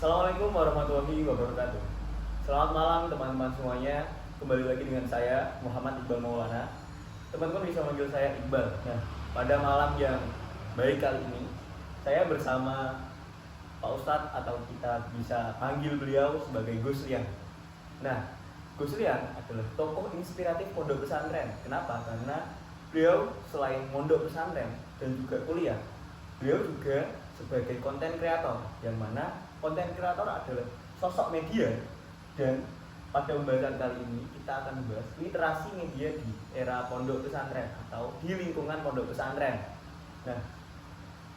Assalamualaikum warahmatullahi wabarakatuh. Selamat malam teman-teman semuanya. Kembali lagi dengan saya Muhammad Iqbal Maulana. Teman-teman bisa manggil saya Iqbal. Nah, pada malam yang baik kali ini saya bersama Pak Ustadz atau kita bisa panggil beliau sebagai Gus Rian. Nah, Gus Rian adalah tokoh inspiratif pondok pesantren. Kenapa? Karena beliau selain pondok pesantren dan juga kuliah, beliau juga sebagai konten kreator, yang mana konten kreator adalah sosok media. Dan pada pembahasan kali ini kita akan membahas literasi media di era pondok pesantren atau di lingkungan pondok pesantren. Nah,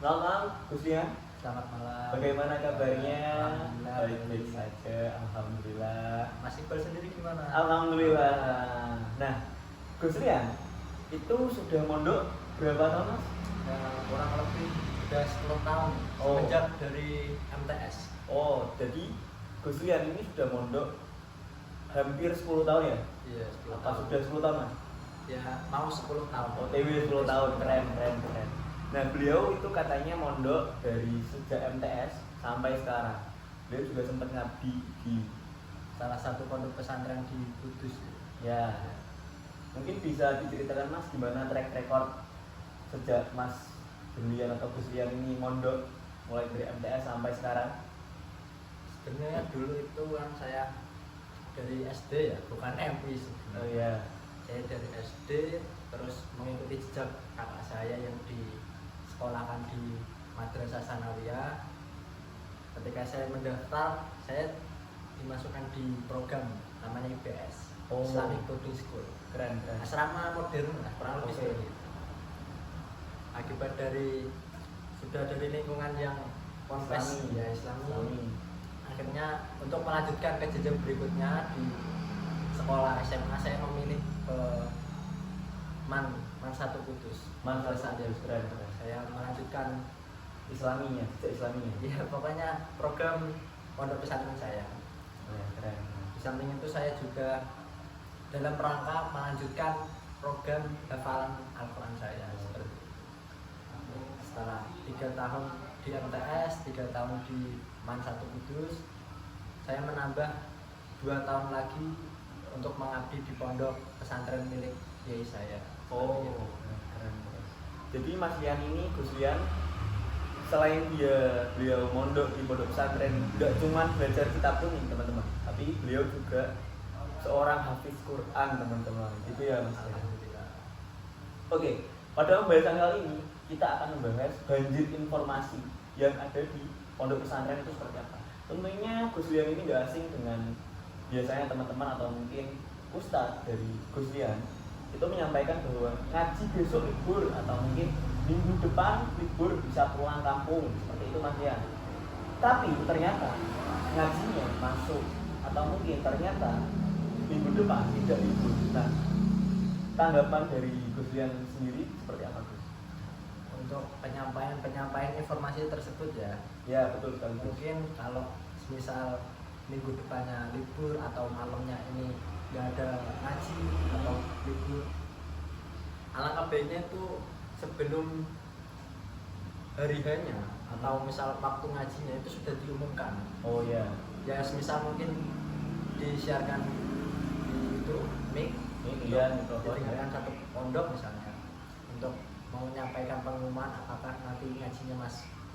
selamat malam Gus Rian. Selamat malam. Bagaimana kabarnya? Alhamdulillah. Baik-baik saja, alhamdulillah. Mas Iqbal sendiri gimana? Alhamdulillah. Nah, Gus Rian itu sudah mondok berapa tahun, Mas? Ya, kurang lebih udah 10 tahun semenjak dari MTS. Oh, jadi Gus Rian ini sudah mondok hampir 10 tahun ya? Iya, 10 Apa tahun. sudah 10 tahun, Mas? Ya, mau 10 tahun. OTW 10 tahun, keren. Nah, beliau itu katanya mondok dari sejak MTS sampai sekarang. Beliau juga sempat ngabdi di Salah satu pondok pesantren di Kudus. ya. Mungkin bisa diceritakan Mas gimana track record sejak Mas Julian atau Gus Rian ini mondok mulai dari MTS sampai sekarang? Sebenarnya dulu itu kan saya dari SD ya, bukan MP Oh sebenarnya. iya. Saya dari SD terus mengikuti jejak kakak saya yang disekolahkan di Madrasah Sanawiyah. Ketika saya mendaftar, saya dimasukkan di program namanya IBS, Oh. Islamic Boarding School, Keren. asrama modern lah, kurang lebih Oke. seperti itu. Akibat dari sudah dari lingkungan yang ponpes Islami. ya Islami, akhirnya untuk melanjutkan ke jenjang berikutnya di sekolah SMA saya memilih ke Man 1 Kudus. Madrasah Kudus. keren. Saya melanjutkan Islaminya, sejak Islaminya. ya pokoknya program pondok pesantren saya. Oh, ya, keren. Di samping itu saya juga dalam rangka melanjutkan program hafalan Al-Quran saya seperti itu. Setelah 3 tahun di MTS, 3 tahun di Man 1 Kudus, saya menambah 2 tahun lagi untuk mengabdi di pondok pesantren milik kiai saya. Oh, Seperti itu. keren. Jadi Mas Rian ini, Gus Rian, selain beliau mondok di pondok pesantren, tidak cuma belajar kitab kuning teman-teman, tapi beliau juga seorang hafiz Quran teman-teman. Gitu ya Mas. Alhamdulillah. Oke, pada pembahasan kali ini kita akan membahas banjir informasi yang ada di pondok pesantren itu seperti apa. Tentunya Gus Rian ini gak asing dengan biasanya teman-teman atau mungkin ustadz dari Gus Rian itu menyampaikan bahwa ngaji besok libur atau mungkin minggu depan libur bisa pulang kampung, seperti itu Mas Rian. Tapi ternyata ngajinya masuk atau mungkin ternyata minggu depan tidak libur. Nah, tanggapan dari Gus Rian sendiri seperti apa, Gus? Untuk penyampaian informasi tersebut ya, Ya, betul sekali, Gus. mungkin kalau misal minggu depannya libur atau malamnya ini nggak ada ngaji atau libur, alangkah baiknya itu sebelum hari hanya atau misal waktu ngajinya itu sudah diumumkan. Oh ya, Ya misal mungkin disiarkan di itu mic, iya, mikrofon. didengarkan satu pondok misalnya untuk menyampaikan pengumuman apakah nanti ngajinya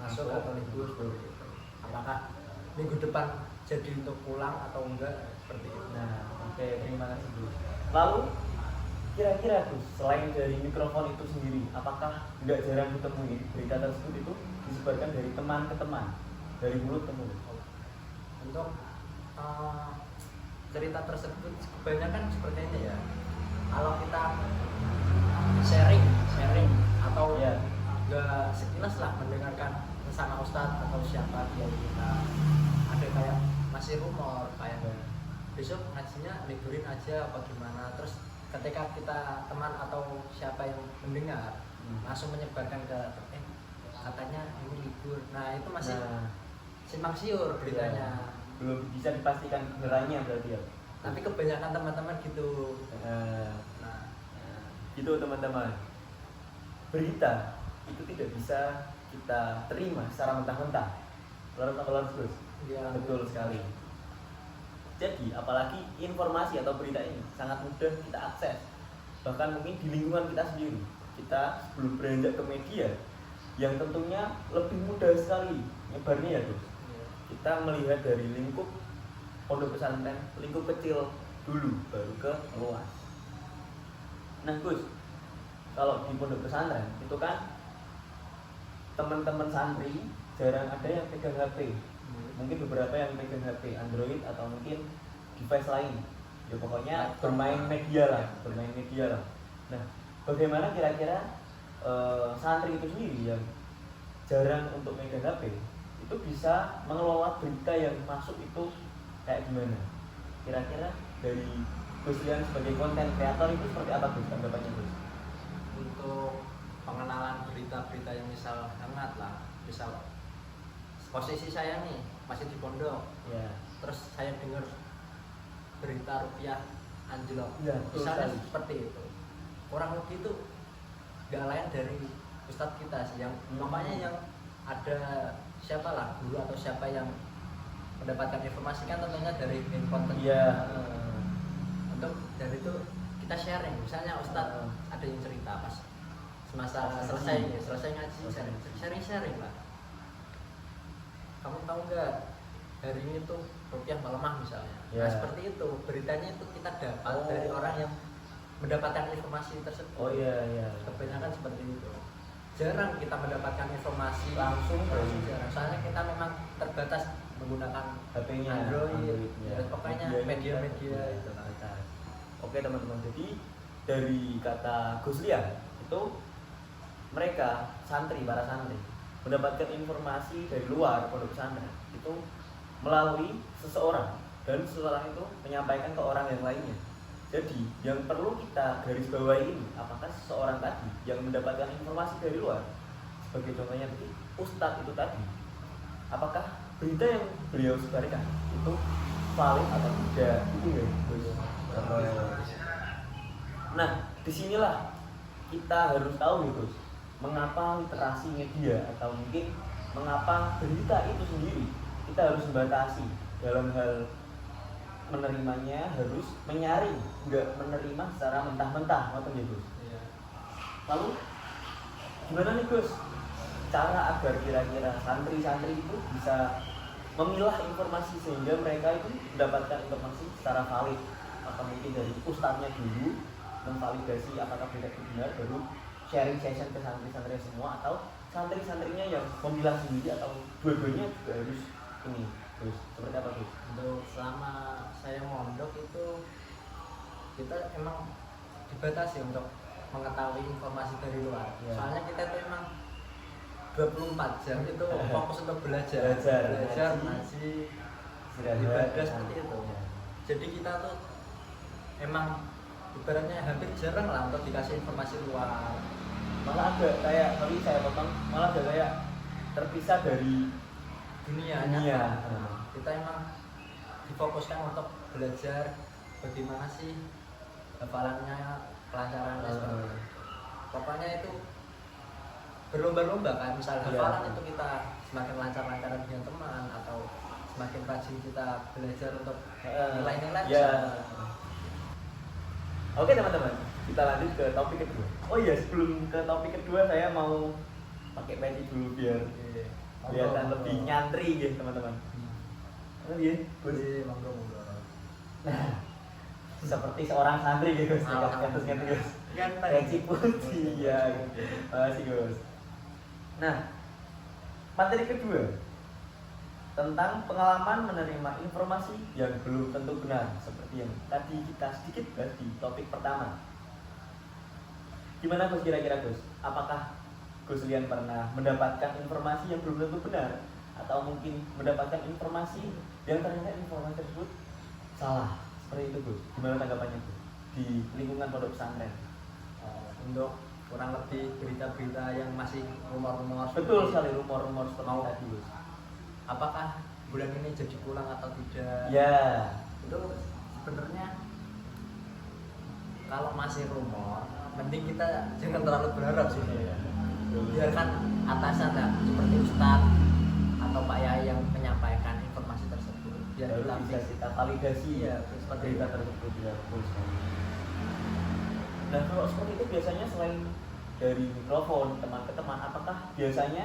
masuk atau libur, apakah minggu depan jadi untuk pulang atau enggak, seperti itu. Nah, oke, terima kasih, Gus. Lalu kira-kira Gus, selain dari mikrofon itu sendiri, apakah nggak jarang ditemui berita tersebut itu disebarkan dari teman ke teman, dari mulut ke mulut? Untuk cerita tersebut kebanyakan seperti ini ya, kalau kita sharing atau Ya. enggak sekilas lah mendengarkan sama ustadz atau siapa dia kita, ada kayak masih rumor kayak besok ngajinya liburin aja apa gimana, terus ketika kita teman atau siapa yang mendengar langsung menyebarkan ke katanya ini libur. Nah itu masih simpang siur beritanya. Belum bisa dipastikan kebenarannya berarti ya. Tapi kebanyakan teman-teman gitu. Nah, gitu teman-teman. Berita itu tidak bisa kita terima secara mentah-mentah. Harus Gus. Iya. Betul sekali. Jadi apalagi informasi atau berita ini sangat mudah kita akses, bahkan mungkin di lingkungan kita sendiri. Kita sebelum beranjak ke media yang tentunya lebih mudah sekali nyebarnya ya Gus. Iya. Kita melihat dari lingkup pondok pesantren, lingkup kecil dulu baru ke luas. Nah Gus, kalau di pondok pesantren itu kan teman-teman santri jarang ada yang pegang HP. Mungkin beberapa yang pegang HP Android atau mungkin device lain. Ya pokoknya bermain media lah. Nah, bagaimana kira-kira santri itu sendiri yang jarang untuk megang HP itu bisa mengelola berita yang masuk itu kayak gimana? Kira-kira dari Gus Lian sebagai konten kreator itu seperti apa Gus tanggapannya Gus? Untuk pengenalan berita-berita yang misal hangat lah, misal posisi saya nih masih di pondok, Ya. terus saya dengar berita rupiah anjlok, Ya, betul misalnya sekali. seperti itu, kurang lebih itu gak lain dari ustadz kita sih, yang namanya yang ada siapa lah guru atau siapa yang mendapatkan informasi kan tentunya dari konten. Iya. Untuk dari itu kita sharing, misalnya ustadz ada yang cerita pas semasa selesai ngaji, sharing lah. Kamu tahu nggak hari ini tuh rupiah melemah misalnya. Ya. Nah seperti itu beritanya itu kita dapat dari orang yang mendapatkan informasi tersebut. Oh iya. Kebanyakan seperti itu. Jarang kita mendapatkan informasi Langsung jarang. Soalnya kita memang terbatas menggunakan HP-nya, Android, ya. ya, pokoknya media-media itu. Oke teman-teman, jadi dari kata Gus Lian itu mereka para santri mendapatkan informasi dari luar pondok pesantren itu melalui seseorang, dan seseorang itu menyampaikan ke orang yang lainnya. Jadi yang perlu kita garis bawahi ini, apakah seseorang tadi yang mendapatkan informasi dari luar, sebagai contohnya tadi ustadz itu tadi, apakah berita yang beliau sebarkan itu valid atau tidak, itu ya Gus. Nah disinilah kita harus tahu ya Gus, mengapa literasi media atau mungkin mengapa berita itu sendiri kita harus membatasi dalam hal menerimanya, harus menyaring, nggak menerima secara mentah-mentah, ngoten ya Gus. Iya. Lalu gimana nih Gus cara agar kira-kira santri-santri itu bisa memilah informasi sehingga mereka itu mendapatkan informasi secara valid, atau mungkin dari ustadznya dulu memvalidasi apakah berita itu benar, baru sharing session ke santri-santri semua, atau santri-santrinya yang memilah sendiri, atau dua-duanya juga harus ini Gus, seperti apa Gus? Untuk selama saya mondok itu kita emang dibatasi untuk mengetahui informasi dari luar. Ya. Soalnya kita itu emang 24 jam itu fokus untuk belajar ngaji, ibadah seperti itu. Ya. Jadi kita tuh emang ibaratnya hampir jarang lah untuk dikasih informasi luar. Malah agak kayak, sorry saya potong, malah agak kayak terpisah dari dunia. Nyata. Kita emang difokuskan untuk belajar bagaimana sih hafalannya, kelancarannya seperti itu. Pokoknya itu berlomba-lomba kan, misal hafalan itu kita semakin lancar-lancar dengan teman, atau semakin rajin kita belajar untuk nilai-nilai. Oke teman-teman, kita lanjut ke topik kedua. Oh iya, sebelum ke topik kedua saya mau pakai peci dulu biar kelihatan lebih nyantri gitu teman-teman. Iya, Gus. Nah, seperti seorang santri gitu, Gus. Peci putih ya. Makasih Gus. Nah, materi kedua tentang pengalaman menerima informasi yang belum tentu benar, seperti yang tadi kita sedikit bahas di topik pertama. Gimana Gus kira-kira Gus? Apakah Gus Lian pernah mendapatkan informasi yang belum tentu benar, atau mungkin mendapatkan informasi yang ternyata informasi tersebut salah? Seperti itu Gus. Gimana tanggapannya Gus di lingkungan pondok pesantren? Untuk kurang lebih berita-berita yang masih rumor-rumor. Betul sekali, rumor-rumor seperti tadi Gus. Apakah bulan ini jadi pulang atau tidak? Ya. Itu sebenarnya kalau masih rumor, mending kita jangan terlalu berharap sih. Biarkan atasan lah, seperti ustadz atau Pak Yai yang menyampaikan informasi biar baru kita bisa fix. kita validasi Iya, seperti berita itu. tersebut ya, betul sekali. Nah kalau seperti itu biasanya selain dari mikrofon teman ke teman, apakah biasanya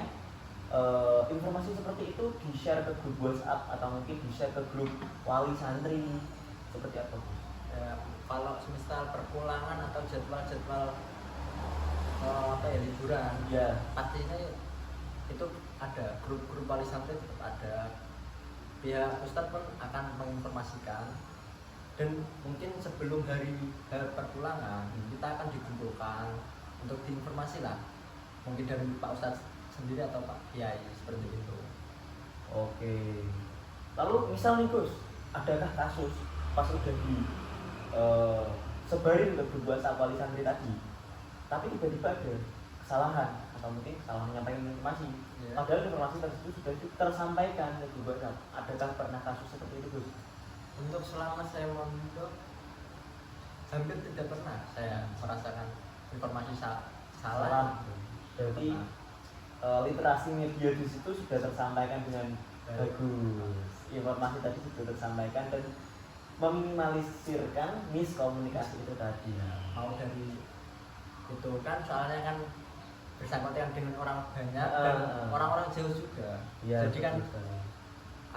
informasi seperti itu di-share ke grup WhatsApp atau mungkin di-share ke grup wali santri seperti apa? Ya, kalau semisal perpulangan atau jadwal-jadwal apa ya liburan, Ya. pastinya itu ada grup wali santri, tetap ada. Pihak Ustadz pun akan menginformasikan, dan mungkin sebelum hari perpulangan kita akan dikumpulkan untuk diinformasi lah, mungkin dari Pak Ustadz sendiri atau Pak Kiai seperti itu. Oke. Lalu misal nih Gus, adakah kasus pas udah di sebarin ke grup WhatsApp wali santri tadi, tapi tiba-tiba ada kesalahan atau mungkin salah menyampaikan informasi, Ya. padahal informasi tersebut sudah tersampaikan ke grup WhatsApp. Adakah pernah kasus seperti itu Gus? Untuk selama saya mondok hampir tidak pernah saya merasakan informasi salah. Berarti literasi media di situ sudah tersampaikan dengan bagus. Informasi tadi sudah tersampaikan dan meminimalisirkan miskomunikasi itu tadi. Mau dari itu kan soalnya kan bersangkutan dengan orang banyak dan orang-orang jauh juga. Ya, jadi kan betul.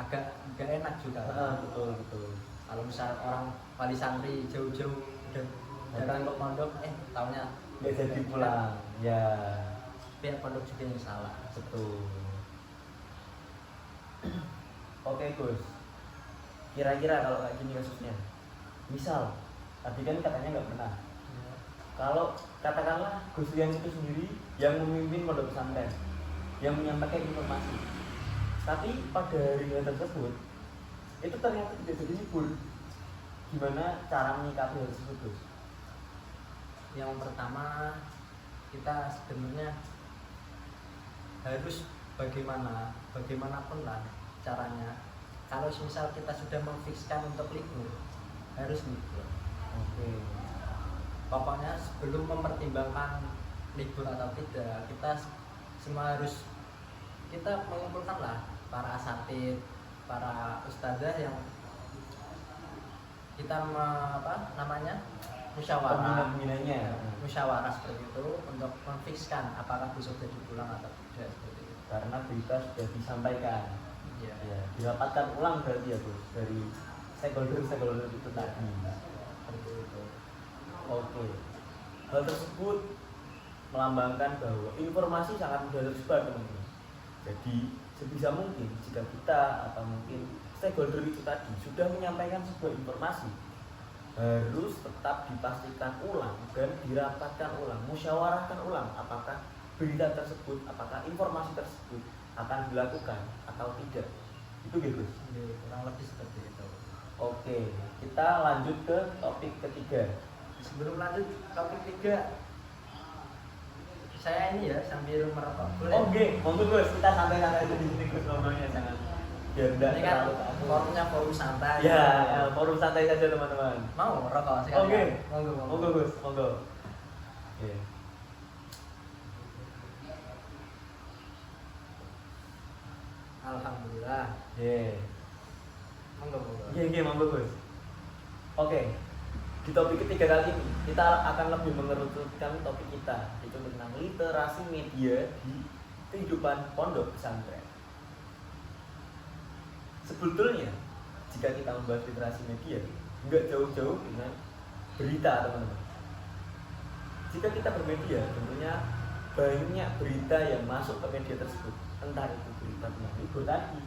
agak gak enak juga. Betul. Kalau misal orang wali santri jauh-jauh dan datang ke pondok, taunya Nggak jadi pulang. Ya, pihak pondok juga yang salah. betul. Oke Gus, kira-kira kalau kayak gini kasusnya, misal tadi kan katanya nggak pernah. Kalau katakanlah Gus Lian itu sendiri yang memimpin pondok pesantren, yang menyampaikan informasi, tapi pada hari tersebut itu ternyata tidak jadi libur, gimana cara menyikapi hal tersebut Gus? Yang pertama, kita sebenarnya harus bagaimanapun lah caranya. Kalau misal kita sudah memfikskan untuk libur, harus libur. Oke. Pokoknya sebelum mempertimbangkan libur atau tidak, kita semua harus kita mengumpulkan lah para asatid, para ustadzah yang kita musyawarah, Pembina-pembinanya. musyawarah seperti itu untuk memfikskan apakah besok jadi pulang atau tidak seperti itu. Karena berita sudah disampaikan. Iya. Ya, dirapatkan ulang berarti ya Gus dari stakeholder itu tadi. Seperti itu. Oke. Hal tersebut melambangkan bahwa informasi sangat mudah tersebar teman-teman. Jadi sebisa mungkin jika kita atau mungkin stakeholder itu tadi sudah menyampaikan sebuah informasi, harus tetap dipastikan ulang dan dirapatkan ulang, musyawarahkan ulang apakah berita tersebut, apakah informasi tersebut akan dilakukan atau tidak. Itu gitu. Kurang lebih seperti itu. Oke, kita lanjut ke topik ketiga. Sebelum lanjut topik 3, saya ini ya sambil merokok boleh? Oke, monggo Gus, kita santai-santai aja di sini Gus ngomongnya, jangan biar enggak Ini kan terlalu kaku. forumnya forum santai. Ya, forum santai saja teman-teman. Mau merokok sekali? Oke. Monggo. Monggo Gus, monggo. Iya. Alhamdulillah. Iya. Monggo. Iya, monggo Gus. Oke. Di topik ketiga kali ini kita akan lebih mengerucutkan topik kita, yaitu tentang literasi media di kehidupan pondok pesantren. Sebetulnya jika kita membahas literasi media, nggak jauh-jauh dengan berita teman-teman. Jika kita bermedia, tentunya banyak berita yang masuk ke media tersebut, entah itu berita tentang libur tadi,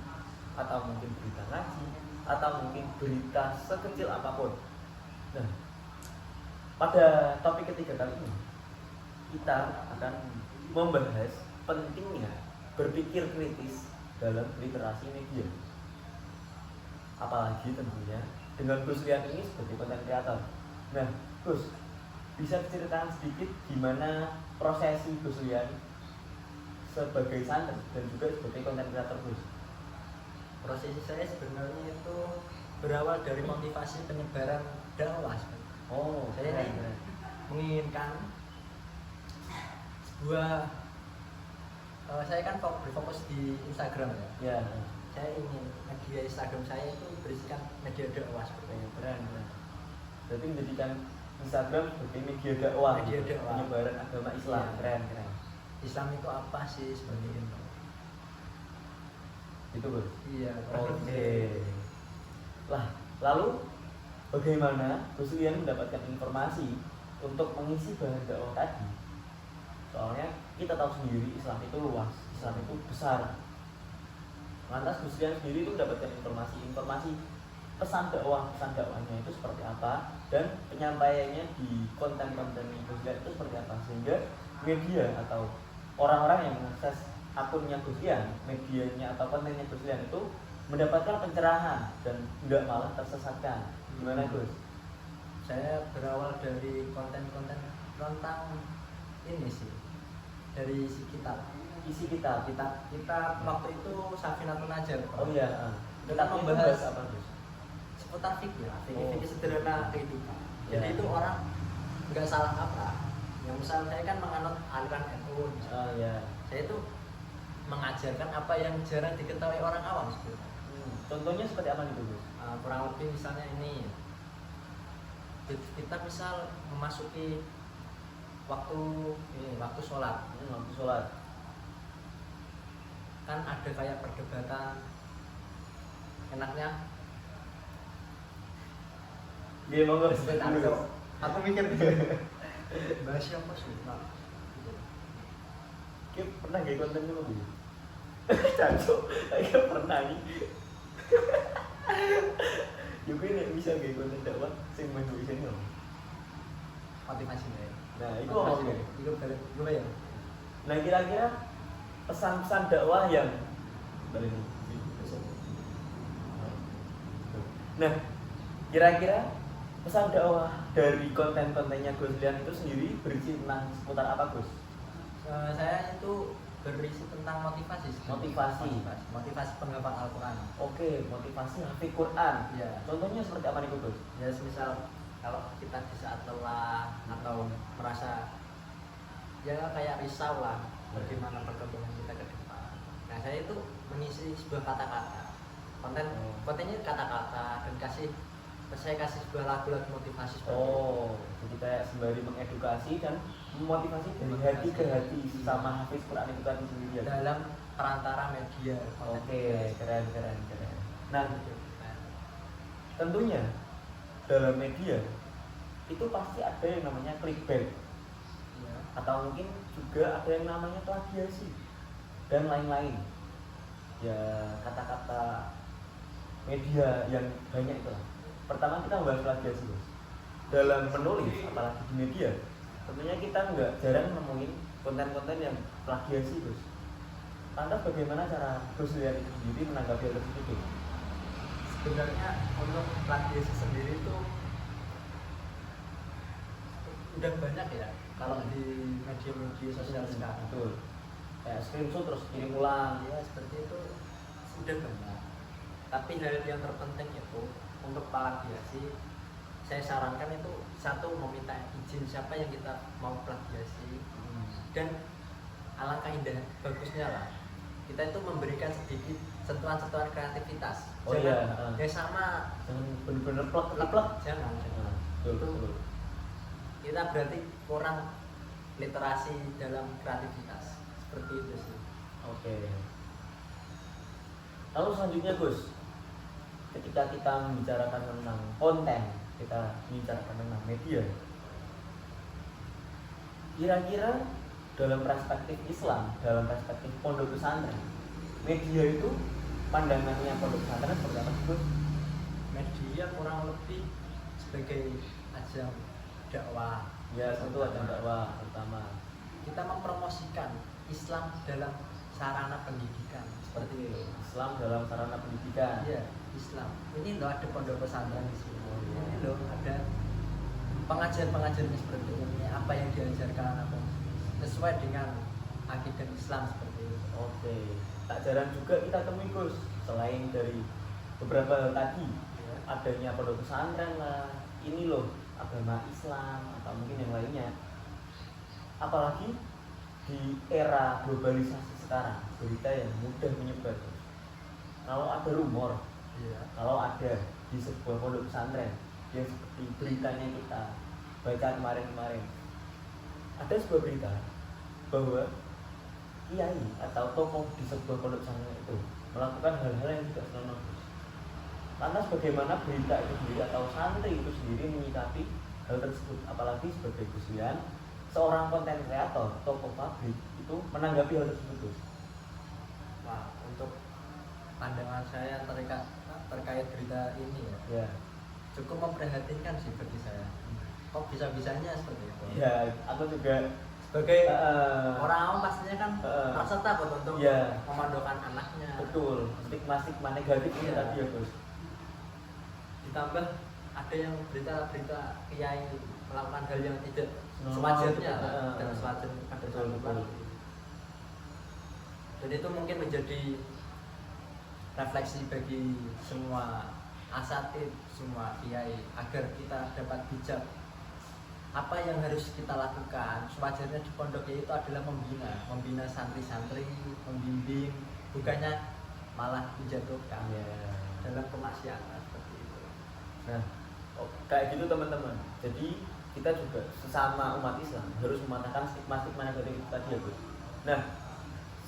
atau mungkin berita ngaji, atau mungkin berita sekecil apapun. Nah, pada topik ketiga kali ini kita akan membahas pentingnya berpikir kritis dalam literasi media. Apalagi tentunya dengan Gus Lian ini sebagai konten kreator. Nah, Gus, bisa ceritakan sedikit gimana prosesi Gus Lian sebagai santri dan juga sebagai konten kreator Gus? Prosesi saya sebenarnya itu berawal dari motivasi penyebaran dakwah. Oh, Saya ini menginginkan sebuah saya kan berfokus di Instagram ya. Ya. saya ingin media Instagram saya itu berisikan media dakwah seperti itu. Keren. Berarti menjadikan Instagram sebagai media dakwah, Media dakwah. penyebaran agama Islam. Iya. Keren. Islam itu apa sih seperti itu? Gitu bro. Iya. Oke. Lah, lalu bagaimana Gus Lian mendapatkan informasi untuk mengisi bahan dakwah tadi? Soalnya kita tahu sendiri Islam itu luas, Islam itu besar. Lantas Gus Lian sendiri itu mendapatkan informasi pesan dakwahnya itu seperti apa, dan penyampaiannya di konten-konten Gus Lian itu seperti apa, sehingga media atau orang-orang yang mengakses akunnya Gus Lian, medianya atau kontennya Gus Lian itu mendapatkan pencerahan dan tidak malah tersesatkan. Gimana Gus? Saya berawal dari konten-konten tentang ini sih, dari isi kitab. Isi kitab. Kita waktu itu Safinatun Najjar. Oh iya. Kita membahas apa Gus? seputar fikih lah, Oh. fikih sederhana kehidupan. Ya. Jadi itu orang nggak salah apa. Yang misal saya kan menganut aliran NU. Oh iya. Saya itu mengajarkan apa yang jarang diketahui orang awam sebenarnya. Contohnya seperti apa nih Gus? Kurang lebih misalnya ini, kita misal memasuki waktu sholat, Waktu sholat. kan ada kayak perdebatan enaknya. Dia monggo Sebentar, dulu. aku mikir bahas siapa sih? Nah, gitu. Kita pernah gak konten dulu Gus? Cancuk, saya pernah nih. Juga ini bisa gak konten dakwah sing mendu isine lho. Motivasi ya. Nah, itu apa sih? Itu balik gue ya. Nah, kira-kira pesan-pesan dakwah yang balik nih. Nah, kira-kira pesan dakwah dari konten-kontennya Gus Lian itu sendiri berisi tentang seputar apa Gus? Saya itu berisi tentang motivasi. Motivasi penghafal Al-Quran. Oke, motivasi hafiz Quran. Ya. Contohnya seperti apa nih Gus? Ya, misal kalau kita di saat lelah atau merasa ya kayak risau lah bagaimana perkembangan kita ke depan. Nah, saya itu mengisi sebuah kata-kata. Kontennya kata-kata, dan saya kasih sebuah lagu-lagu motivasi seperti itu. Oh, jadi kayak sembari mengedukasi dan memotivasi dari hati ke hati sama hafiz Quran itu tadi sendiri ya. Dalam perantara media. Oke, keren. Nah, tentunya dalam media itu pasti ada yang namanya clickbait, Ya. atau mungkin juga ada yang namanya plagiasi dan lain-lain. Ya, kata-kata media yang banyak itu. Pertama kita bahas plagiasi Gus. Dalam menulis, apalagi di media, tentunya kita nggak jarang nemuin konten-konten yang plagiasi Gus. Lantas bagaimana cara Gus Lian itu sendiri menanggapi hal tersebut? Sebenarnya untuk plagiasi sendiri itu udah banyak ya kalau di media sosial sekarang. Betul. Kayak screenshot terus kirim ulang. Ya, seperti itu sudah banyak. Tapi hal yang terpenting itu untuk plagiasi, saya sarankan itu satu, meminta izin siapa yang kita mau plagiasi, dan alangkah indah bagusnya lah kita itu memberikan sedikit sentuhan-sentuhan kreativitas. Oh Jangan iya. ya sama Jangan bener-bener plek. jangan. Betul. Kita berarti kurang literasi dalam kreativitas, seperti itu sih. Oke. Lalu selanjutnya Gus, ketika kita membicarakan tentang konten, kita membicarakan tentang media, kira-kira dalam perspektif Islam, dalam perspektif pondok pesantren, media itu pandangannya pondok pesantren seperti apa Gus? Media kurang lebih sebagai ajang dakwah. Ya, tentu ada dakwah terutama. Kita mempromosikan Islam dalam sarana pendidikan seperti itu. Islam dalam sarana pendidikan. Iya, Islam. Ini loh ada pondok pesantren di sini. Oh, iya. Ini loh ada pengajar-pengajarnya seperti ini. Apa yang diajarkan apa sesuai dengan akidah Islam seperti itu. Oke. Tak jarang juga kita temui Gus, selain dari beberapa hal tadi, Ya. adanya pondok pesantren lah, ini loh agama Islam atau mungkin yang lainnya. Apalagi di era globalisasi sekarang, berita yang mudah menyebar. kalau ada rumor, Iya. kalau ada di sebuah pondok pesantren yang seperti beritanya kita baca kemarin-kemarin, ada sebuah berita bahwa kiai atau tokoh di sebuah pondok pesantren itu melakukan hal-hal yang tidak senonoh. Lantas bagaimana berita itu sendiri atau santri itu sendiri menyikapi hal tersebut, apalagi sebagai Gus Lian, seorang konten kreator, tokoh publik itu menanggapi hal tersebut Gus? Wah, untuk pandangan saya terkait berita ini ya, Ya, cukup memprihatinkan sih bagi saya. Kok bisa-bisanya seperti itu? ya aku juga Sebagai eh, orang awam pastinya kan eh, merasa takut untuk ya. memandokan anaknya. Betul, stigma negatif ini Iya. tadi ya Gus. Ditambah ada yang berita-berita kiai melakukan hal yang tidak Normal, sewajarnya betul. lah, dan sewajarnya pada Betul, saat betul. dan itu mungkin menjadi refleksi bagi semua asatid, semua kiai agar kita dapat bijak apa yang harus kita lakukan. Sewajarnya di pondok itu adalah membina santri-santri, membimbing, bukannya malah menjatuhkan Ya. dalam kemaksiatan seperti itu. Nah, kayak gitu teman-teman. Jadi kita juga sesama umat Islam harus mematahkan stigma-stigma negatif itu tadi ya Gus. Nah,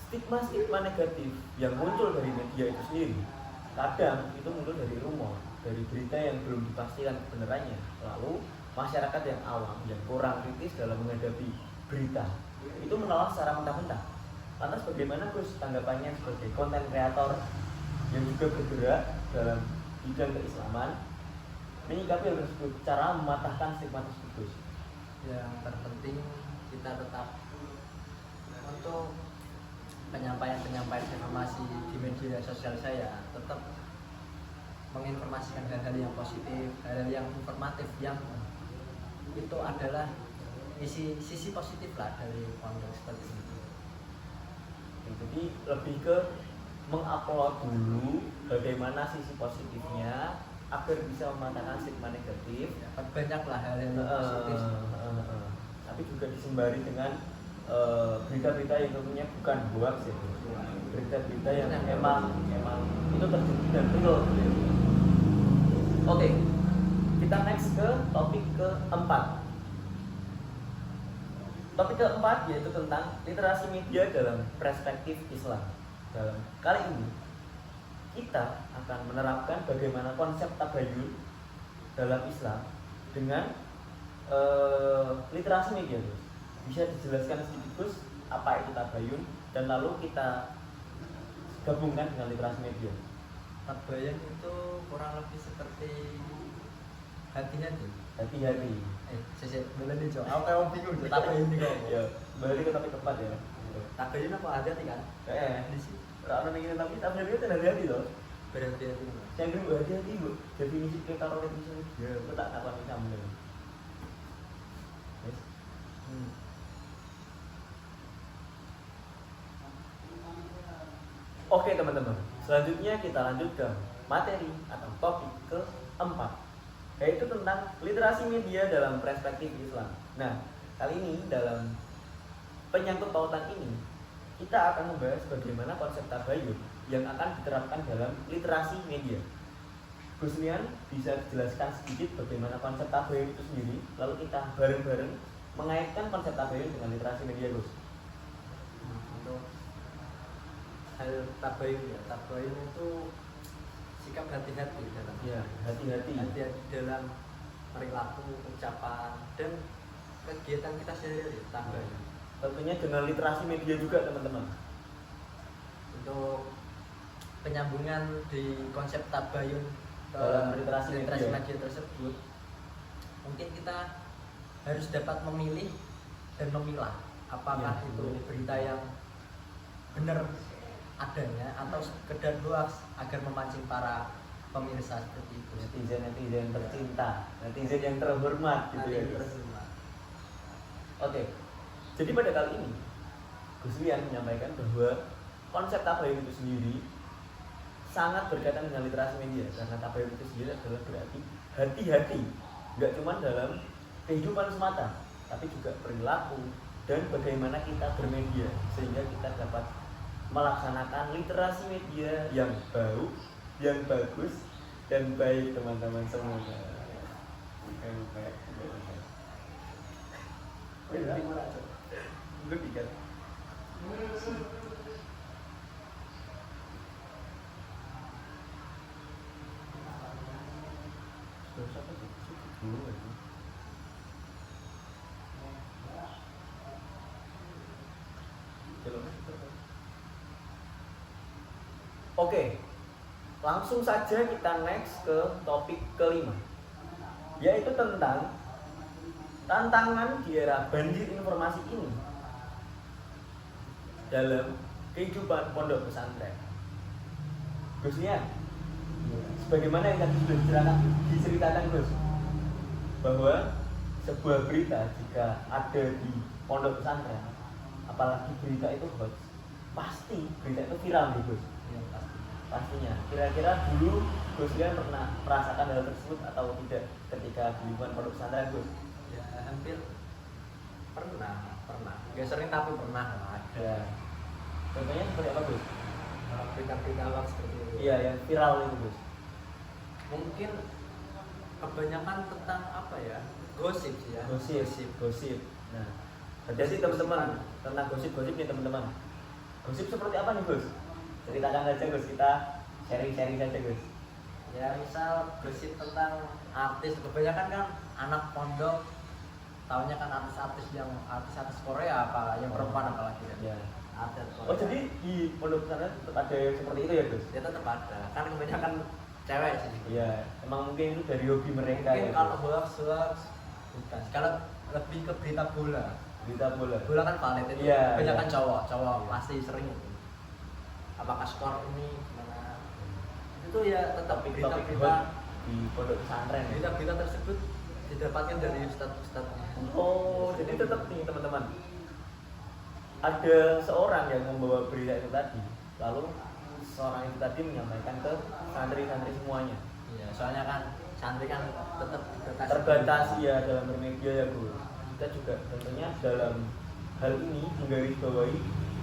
stigma-stigma negatif yang muncul dari media itu sendiri kadang itu muncul dari rumor, dari berita yang belum dipastikan kebenarannya. Lalu masyarakat yang awam, yang kurang kritis dalam menghadapi berita itu menolak secara mentah-mentah. Lantas bagaimana Gus tanggapannya sebagai konten kreator yang juga bergerak dalam bidang keislaman menyikapi hal tersebut, cara mematahkan stigma tersebut Gus? Yang terpenting kita tetap untuk penyampaian informasi di media sosial saya tetap menginformasikan hal-hal yang positif, hal-hal yang informatif yang itu adalah sisi positif lah dari konten seperti itu. Jadi lebih ke mengupload dulu bagaimana sisi positifnya agar bisa mematahkan stigma negatif. Banyaklah hal-hal yang positif. Tapi juga disembari dengan berita-berita yang tentunya bukan hoax ya, berita-berita yang emang itu terjadi dan real. Oke, kita next ke topik keempat. Topik keempat yaitu tentang literasi media dalam perspektif Islam. Dalam kali ini kita akan menerapkan bagaimana konsep tabayun dalam Islam dengan literasi media Gus. Bisa dijelaskan sedikit Gus apa itu tabayun dan lalu kita gabungkan dengan literasi media. Tabayun itu kurang lebih seperti hati-hati. Hati-hati. Boleh nih Cok. Aku kayak bingung Cok. Tabayun ini kok. Ya, balik ke topik keempat ya. Tabayun apa hati-hati kan? Di sini. Kalau mikir tapi tabayun itu hati-hati loh. Berhati-hati. Yang dulu hati-hati Bu. Definisi kita kalau itu ya, aku tak kapan bisa mulai. Yes. Oke teman-teman, selanjutnya kita lanjut ke materi atau topik keempat, yaitu tentang literasi media dalam perspektif Islam. Nah, kali ini dalam penyangkut pautan ini kita akan membahas bagaimana konsep tabayun yang akan diterapkan dalam literasi media. Gus Lian bisa dijelaskan sedikit bagaimana konsep tabayun itu sendiri, lalu kita bareng-bareng mengaitkan konsep tabayun dengan literasi media Gus. Untuk hal tabayun ya, tabayun itu sikap hati-hati dalam Hati-hati dalam perilaku, ucapan dan kegiatan kita sehari-hari. Tabayun tentunya dengan literasi media juga teman-teman. untuk penyambungan di konsep tabayun ke Dalam literasi media. media tersebut, mungkin kita harus dapat memilih dan memilah apakah Ya, itu berita yang benar adanya atau sekedar hoax agar memancing para pemirsa seperti itu. Netizen tercinta, netizen yang terhormat gitu ya. Gus. Oke, jadi pada kali ini Gus Lian menyampaikan bahwa konsep tabayun itu sendiri sangat berkaitan dengan literasi media, karena tabayun itu sendiri adalah berarti hati-hati, nggak cuma dalam kehidupan semata, tapi juga perilaku dan bagaimana kita bermedia sehingga kita dapat melaksanakan literasi media yang bagus dan baik teman-teman semuanya. Gue tiga. Oke, langsung saja kita next ke topik kelima, yaitu tentang tantangan di era banjir informasi ini dalam kehidupan pondok pesantren. Gusnya, sebagaimana yang tadi sudah diceritakan Gus, bahwa sebuah berita jika ada di pondok pesantren, apalagi berita itu hoax, pasti berita itu viral nih Gus. Ya, pasti. Pastinya. Kira-kira dulu Gus Lian pernah merasakan hal tersebut atau tidak ketika di lingkungan pondok pesantren Gus? Ya hampir pernah. Gak sering tapi pernah lah. Ya. Contohnya seperti apa Gus? Berita-berita hoax seperti itu. Iya, yang viral itu Gus. Mungkin kebanyakan tentang apa ya? Gosip sih ya. Gosip. Nah, jadi teman-teman tentang gosip nih teman-teman. Gosip seperti apa nih Gus? Ceritakan saja Gus, kita sharing saja Gus. Ya misal gosip tentang artis, kebanyakan kan anak pondok taunya kan artis artis Korea apa yang perempuan apalagi kan. Ya. Ada Korea. Oh jadi di pondok pesantren tetap ada yang seperti itu ya Gus? Ya tetap ada. Kan kebanyakan cewek sih. Iya, emang mungkin itu dari hobi mereka. Mungkin ya, kalau Gus? hoax bukan. Kalau lebih ke berita bola. Berita bola. Bola kan valid itu. Iya, Kebanyakan iya. cowok Iya. pasti sering itu. Apakah skor ini gimana? Itu ya tetap Topik berita-berita di pondok pesantren ya. berita-berita tersebut didapatkan dari ustadz-ustadznya. Oh, jadi tetap nih teman-teman. Ada seorang yang membawa berita itu tadi, lalu seorang itu tadi menyampaikan ke santri-santri semuanya. Iya, soalnya kan santri kan tetap Terbatasi ya dalam bermedia ya Gus. Kita juga tentunya dalam hal ini menggarisbawahi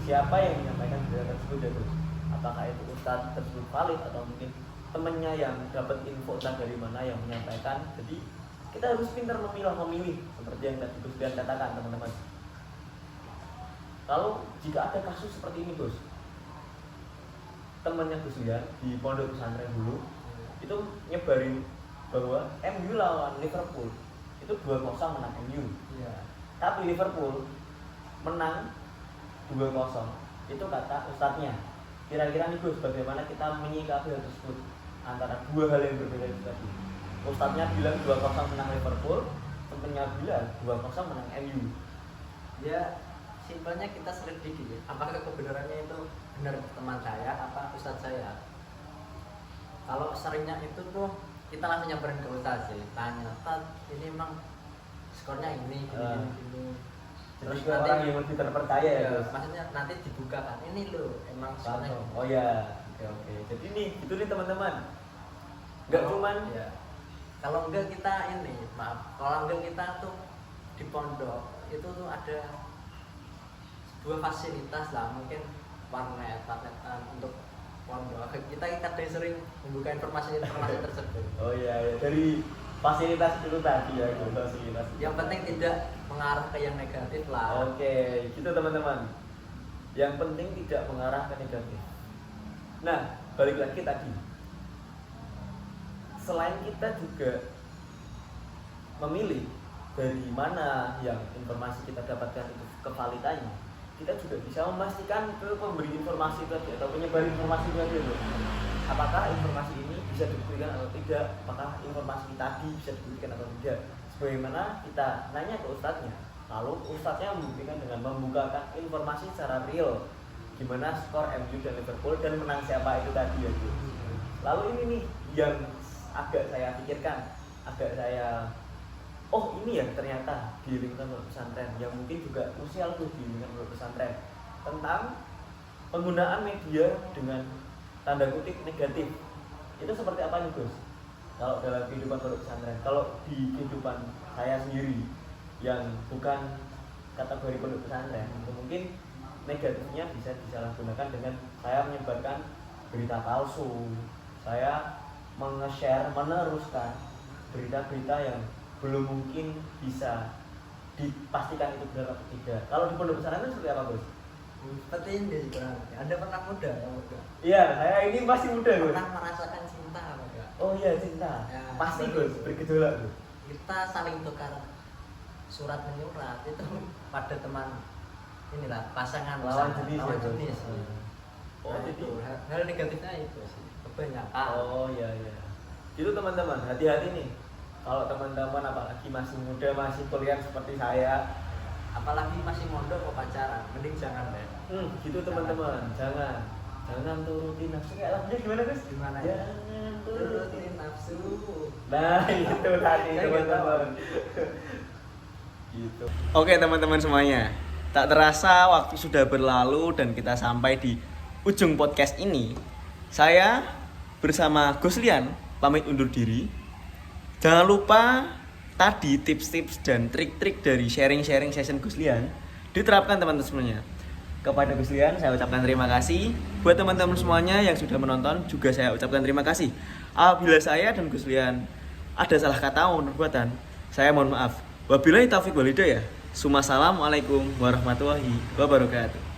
siapa yang menyampaikan berita tersebut ya Gus. Apakah itu ustadz tersebut valid atau mungkin temannya yang dapat info entah dari mana yang menyampaikan. Jadi kita harus pintar memilih seperti yang tadi Gus Dian katakan teman-teman. Kalau jika ada kasus seperti ini Gus, temannya Gus Dian di pondok pesantren dulu itu nyebarin bahwa MU lawan Liverpool itu 2-0 menang MU. Iya. Tapi Liverpool menang 2-0. Itu kata ustadznya. Kira-kira nih Gus, bagaimana kita menyikapi hal tersebut antara dua hal yang berbeda itu tadi? Ustadznya bilang 2-0 menang Liverpool, temennya bilang 2-0 menang MU. Ya simpelnya kita selidiki ya. Apakah kebenarannya itu benar teman saya apa ustadz saya? Kalau seringnya itu tuh kita langsung nyamperin ke ustadz sih, tanya, "Ustadz, ini emang skornya ini." Jadi ke orang yang lebih terpercaya ya Gus. Maksudnya nanti dibuka kan, ini loh emang skornya. Langsung. Oh ya, oke. Jadi nih, itu nih teman-teman. Enggak cuman ya. Kalau enggak kita ini, maaf, kalau enggak kita tuh di pondok itu tuh ada sebuah fasilitas lah, mungkin warnetan untuk pondok. Kita kadang sering membuka informasi tersebut. oh iya, dari fasilitas itu tadi ya, fasilitas. Yang penting tidak mengarah ke yang negatif lah. Oke, gitu teman-teman. Yang penting tidak mengarah ke negatif. Nah, balik lagi tadi. Selain kita juga memilih dari mana yang informasi kita dapatkan itu kevalitannya, kita juga bisa memastikan ke pemberi informasi tadi atau penyebar informasi tadi loh. Apakah informasi ini bisa dibuktikan atau tidak? Apakah informasi tadi bisa dibuktikan atau tidak? Sebagaimana kita nanya ke ustadznya, lalu ustadznya membuktikan dengan membukakan informasi secara real gimana skor MU dan Liverpool dan menang siapa itu tadi ya Bu. Lalu ini nih yang agak saya pikirkan, oh ini ya ternyata di lingkungan pondok pesantren yang mungkin juga usia tuh di lingkungan pondok pesantren tentang penggunaan media dengan tanda kutip negatif. Itu seperti apa nih Gus? Kalau dalam kehidupan pondok pesantren, kalau di kehidupan saya sendiri yang bukan kategori pondok pesantren, itu mungkin negatifnya bisa disalahgunakan dengan saya menyebarkan berita palsu, saya menge-share, meneruskan berita-berita yang belum mungkin bisa dipastikan itu benar atau tidak. Kalau di pondok pesantren itu seperti apa, Bos? Seperti ini sih kurang lebih. Anda pernah muda ya muda? Iya, saya ini masih muda, Bos. Pernah merasakan cinta apa enggak? Oh iya, cinta. Ya, Pasti, seperti Bos, itu. bergejolak, Bos. Kita saling tukar surat menyurat itu pada teman inilah pasangan Lawan pasangan, jenis ya, lawan Bos. jenis. Oh, Nah, jadi itu hal negatifnya itu sih kebanyakan. oh iya iya. Itu teman-teman, hati-hati nih. Kalau teman-teman apalagi masih muda, masih kuliah seperti saya, Apalagi masih mondok kok pacaran, mending jangan deh. gitu teman-teman, jangan turutin nafsu. Kayak lagunya gimana, Gus? Gimana ya? Jangan Turutin nafsu. Nah, itu tadi Kayak teman-teman. Gitu. Oke, teman-teman semuanya. Tak terasa waktu sudah berlalu dan kita sampai di ujung podcast ini. Saya bersama Gus Lian pamit undur diri. Jangan lupa tadi tips-tips dan trik-trik dari sharing-sharing session Gus Lian diterapkan teman-teman semuanya. Kepada Gus Lian saya ucapkan terima kasih. Buat teman-teman semuanya yang sudah menonton juga saya ucapkan terima kasih. Apabila saya dan Gus Lian ada salah kata maupun perbuatan, saya mohon maaf. Wabillahi taufiq wal hidayah. Assalamualaikum warahmatullahi wabarakatuh.